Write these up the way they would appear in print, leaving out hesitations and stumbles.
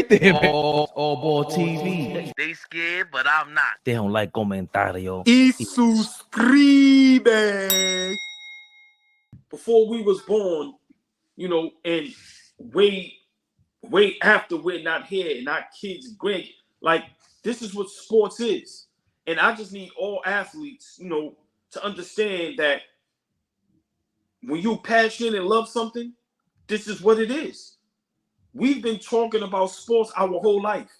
AllBall TV. They scared, but I'm not. They don't like comentario. Y suscribe. Before we was born, and way after we're not here and our kids grand, like this is what sports is. And I just need all athletes, to understand that when you're passionate and love something, this is what it is. We've been talking about sports our whole life.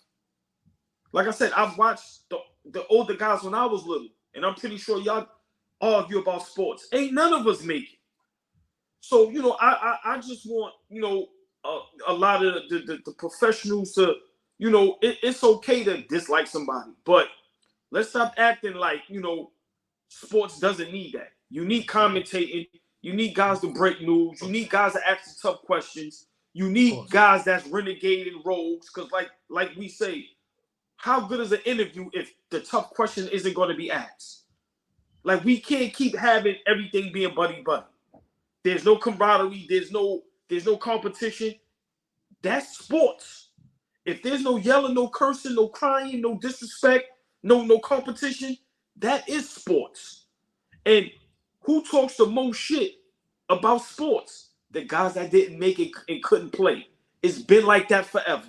Like I said, I've watched the older guys when I was little, and I'm pretty sure y'all argue about sports. Ain't none of us make it. So, I just want, a lot of the professionals to, it's okay to dislike somebody, but let's stop acting like, sports doesn't need that. You need commentating. You need guys to break news. You need guys to ask the tough questions. You need guys that's renegading rogues. Because like we say, how good is an interview if the tough question isn't going to be asked? Like, we can't keep having everything being buddy-buddy. There's no camaraderie. There's no competition. That's sports. If there's no yelling, no cursing, no crying, no disrespect, no competition, that is sports. And who talks the most shit about sports? The guys that didn't make it and couldn't play. It's been like that forever.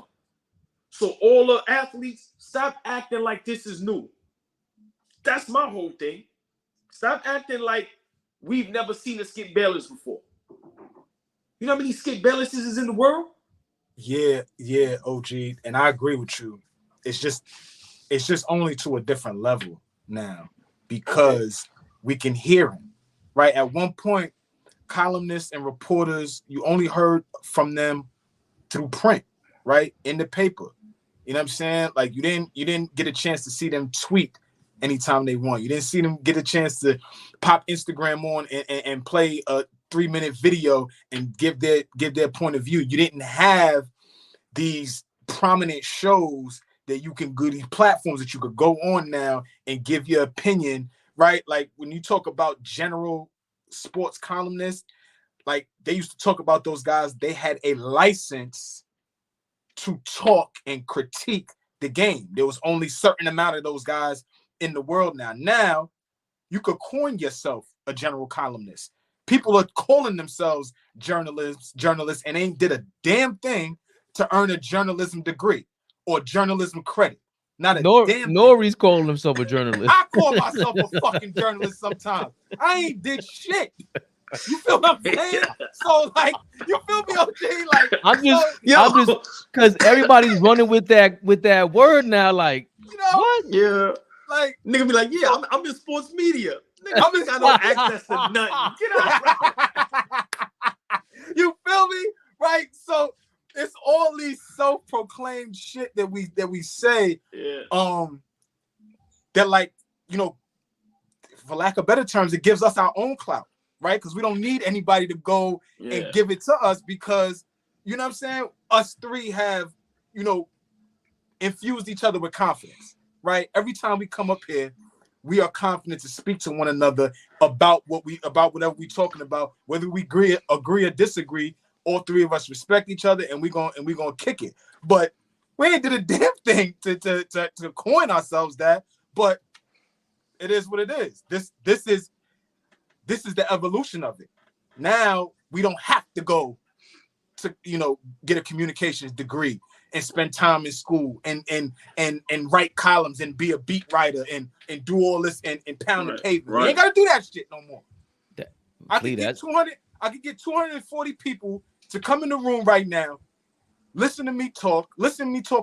So all the athletes, stop acting like this is new. That's my whole thing. Stop acting like we've never seen a Skip Bayless before. You know how many Skip Baylesses is in the world? Yeah, OG, and I agree with you. It's just only to a different level now because we can hear him, right? At one point, columnists and reporters, you only heard from them through print, right? In the paper. You know what I'm saying? Like you didn't get a chance to see them tweet anytime they want. You didn't see them get a chance to pop Instagram on and play a 3-minute video and give their point of view. You didn't have these prominent shows that you can go, these platforms that you could go on now and give your opinion, right? Like when you talk about general sports columnists, like they used to talk about those guys, they had a license to talk and critique the game. There was only a certain amount of those guys in the world now. Now you could coin yourself a general columnist. People are calling themselves journalists and ain't did a damn thing to earn a journalism degree or journalism credit. Not a damn Nori's calling himself a journalist. I call myself a fucking journalist sometimes. I ain't did shit. You feel what I'm saying? So like, you feel me, OG? Like, I'm just because everybody's running with that word now. Like, what? Yeah. Like, nigga be like, yeah, I'm in sports media. Nigga, I'm just got no access to nothing. Get out. You feel me? Right? So it's all these self-proclaimed shit that we say. Yeah. That, like, for lack of better terms, it gives us our own clout, right? Because we don't need anybody to go and give it to us because, you know what I'm saying? Us three have, infused each other with confidence, right? Every time we come up here, we are confident to speak to one another about whatever we're talking about, whether we agree or disagree. All three of us respect each other, and we're gonna kick it. But we ain't did a damn thing to coin ourselves that. But it is what it is. This is the evolution of it. Now we don't have to go to get a communications degree and spend time in school and write columns and be a beat writer and do all this and pound the pavement. Right. You ain't gotta do that shit no more. I could get 240 people to come in the room right now, listen to me talk with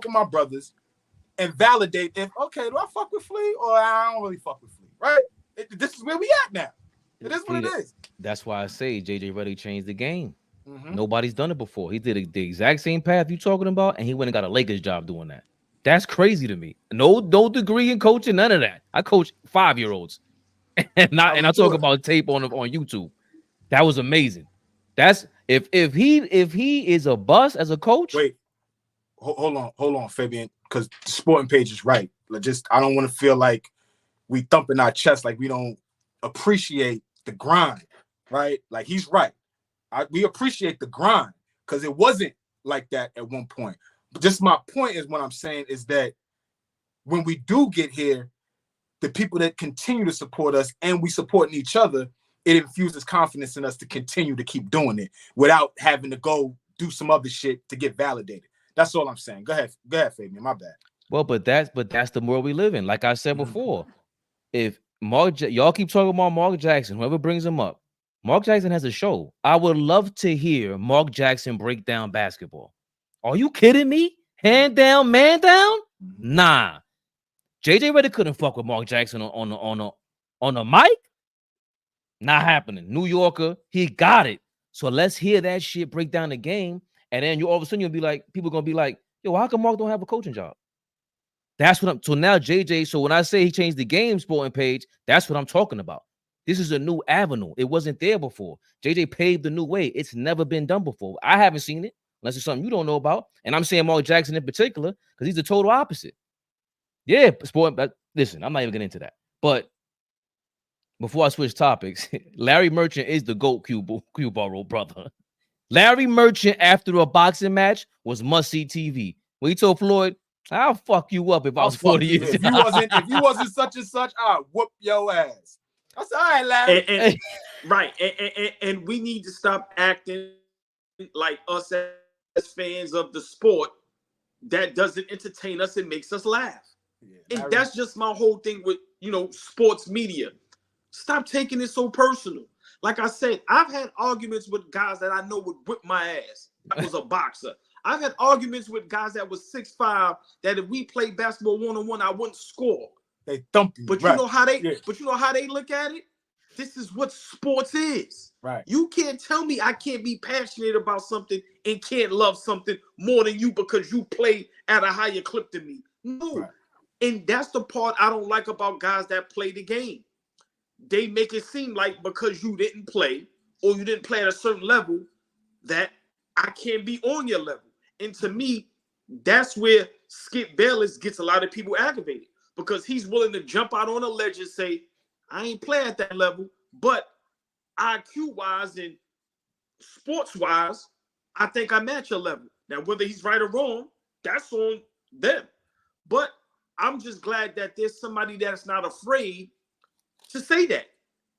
my brothers, and validate if, okay, do I fuck with Flea or I don't really fuck with Flea, right? This is where we at now. It is what it is. That's why I say JJ Redick changed the game. Mm-hmm. Nobody's done it before. He did the exact same path you talking about, and he went and got a Lakers job doing that. That's crazy to me. No degree in coaching, none of that. I coach 5-year-olds, and I talk about tape on YouTube. That was amazing. That's if he is a bust as a coach. Wait, hold on, Fabian, because the sporting page is right. I don't want to feel like we thumping our chest like we don't appreciate the grind, right? Like he's right. We appreciate the grind because it wasn't like that at one point. just my point is what I'm saying is that when we do get here, the people that continue to support us and we supporting each other, it infuses confidence in us to continue to keep doing it without having to go do some other shit to get validated. That's all I'm saying. Go ahead, Fabian. My bad. Well, but that's the world we live in. Like I said before, if y'all keep talking about Mark Jackson, whoever brings him up, Mark Jackson has a show. I would love to hear Mark Jackson break down basketball. Are you kidding me? Hand down, man down? Nah. JJ Redick couldn't fuck with Mark Jackson on a mic. Not happening. New Yorker, he got it. So let's hear that shit break down the game, and then you all of a sudden you'll be like, people gonna be like, yo, how come Mark don't have a coaching job? That's what I'm. So now JJ. So when I say he changed the game sporting page, that's what I'm talking about. This is a new avenue. It wasn't there before. JJ paved the new way. It's never been done before. I haven't seen it unless it's something you don't know about. And I'm saying Mark Jackson in particular because he's the total opposite. Yeah, sport. But listen, I'm not even getting into that. But before I switch topics, Larry Merchant is the GOAT Q Borough brother. Larry Merchant after a boxing match was must-see TV. When he told Floyd, I'll fuck you up if I was 40 years. If you wasn't such and such, I'll whoop your ass. That's all right, Larry. Right. And we need to stop acting like us as fans of the sport that doesn't entertain us and makes us laugh. Yeah, and that's just my whole thing with, sports media. Stop taking it so personal. Like I said, I've had arguments with guys that I know would whip my ass. I was a boxer. I've had arguments with guys that was 6'5", that if we played basketball one-on-one, I wouldn't score. They thump you. But you know how they look at it? This is what sports is. Right. You can't tell me I can't be passionate about something and can't love something more than you because you play at a higher clip than me. No. Right. And that's the part I don't like about guys that play the game. They make it seem like because you didn't play or you didn't play at a certain level that I can't be on your level. And to me, that's where Skip Bayless gets a lot of people aggravated because he's willing to jump out on a ledge and say, I ain't play at that level, but IQ-wise and sports-wise, I think I match your level. Now, whether he's right or wrong, that's on them. But I'm just glad that there's somebody that's not afraid to say that.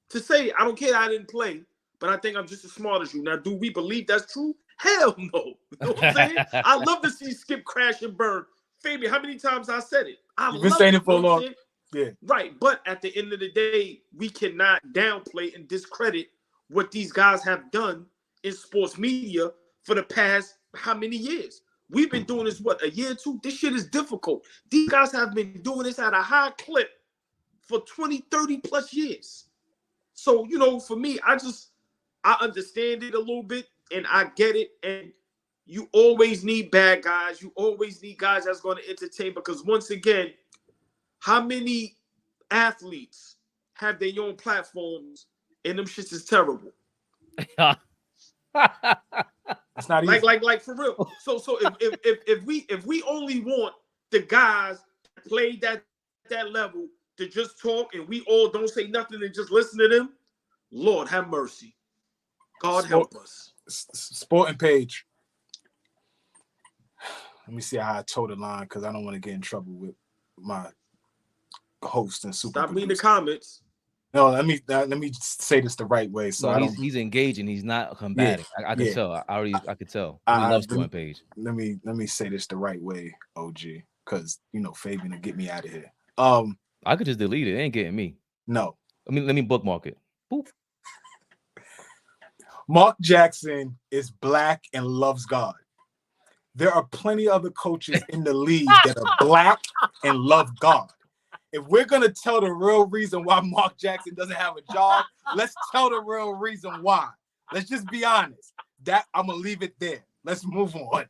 To say, I don't care I didn't play, but I think I'm just as smart as you. Now, do we believe that's true? Hell no. You know what I'm saying? I love to see Skip crash and burn. Fabian, how many times I said it? You've been saying it for a long. Yeah. Right. But at the end of the day, we cannot downplay and discredit what these guys have done in sports media for the past how many years? We've been doing this, what, a year or two? This shit is difficult. These guys have been doing this at a high clip for 20, 30 plus years. So, for me, I understand it a little bit and I get it. And you always need bad guys. You always need guys that's going to entertain because once again, how many athletes have their own platforms and them shits is terrible? It's not easy. Like for real. So if we only want the guys that played that level to just talk and we all don't say nothing and just listen to them, Lord have mercy. God help us. Sporting page. Let me see how I toe the line because I don't want to get in trouble with my host and super. Stop reading the comments. No, let me say this the right way. So he's engaging. He's not combating. Yeah, I can tell. I could tell. He loves Sporting page. Let me say this the right way, OG, because Fabian will get me out of here. I could just delete it. It ain't getting me. No. Let me bookmark it. Boop. Mark Jackson is black and loves God. There are plenty other coaches in the league that are black and love God. If we're going to tell the real reason why Mark Jackson doesn't have a job, let's tell the real reason why. Let's just be honest. I'm going to leave it there. Let's move on.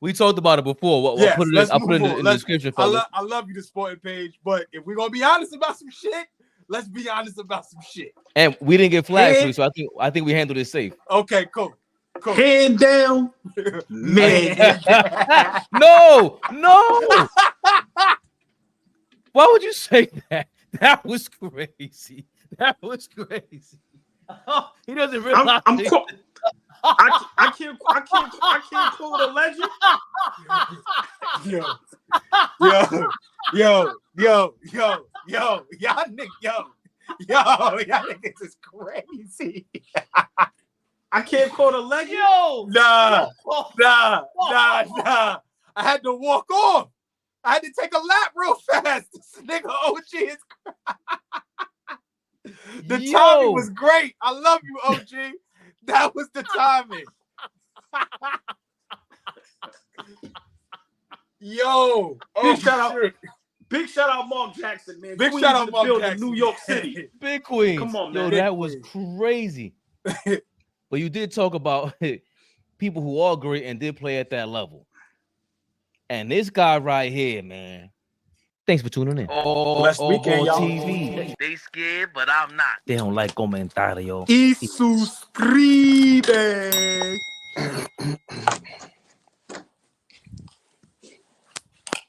We talked about it before. I'll put it in the description. I love you, the sporting page, but if we're going to be honest about some shit, let's be honest about some shit. And we didn't get flagged for it, so I think we handled it safe. Okay, cool. Hand down, man. No. Why would you say that? That was crazy. Oh, he doesn't realize. I can't call it a legend. Y'all niggas is crazy. I can't call it a legend. Nah. I had to walk off. I had to take a lap real fast. This nigga OG is the timing was great. I love you, OG. That was the timing. Yo, Big shout out, Mark Jackson, man. Big Queens shout out, in the Mark building, Jackson. New York City. Big Queens. Come on, man. Yo, that was crazy. But you did talk about people who are great and did play at that level. And this guy right here, man. Thanks for tuning in. Blessed weekend, y'all. TV. They scared, but I'm not. They don't like comentario. Y suscribe.